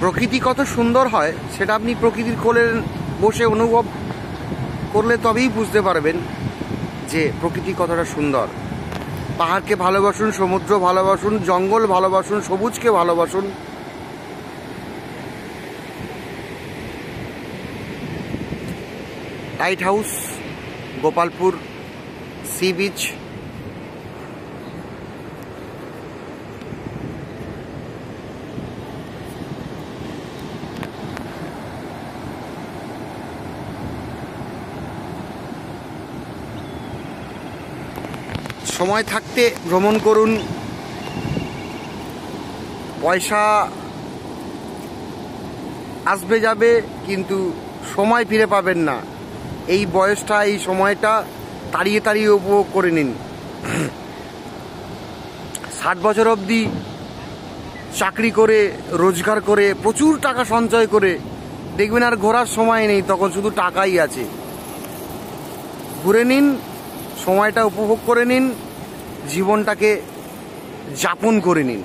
প্রকৃতি কত সুন্দর হয় সেটা আপনি প্রকৃতির কোলে বসে অনুভব করলে তবেই বুঝতে পারবেন যে প্রকৃতি কতটা সুন্দর। পাহাড়কে ভালোবাসুন, সমুদ্র ভালোবাসুন, জঙ্গল ভালোবাসুন, সবুজকে ভালোবাসুন। Light house, Gopalpur sea beach. সময় থাকতে ভ্রমণ করুন। পয়সা আসবে যাবে, কিন্তু সময় ফিরে পাবেন না। এই বয়সটা, এই সময়টা তাড়িয়ে তাড়িয়ে উপভোগ করে নিন। 60 বছর অবধি চাকরি করে, রোজগার করে, প্রচুর টাকা সঞ্চয় করে দেখবেন আর ঘোরার সময় নেই, তখন শুধু টাকাই আছে। ঘুরে নিন, সময়টা উপভোগ করে নিন, জীবনটাকে যাপন করে নিন।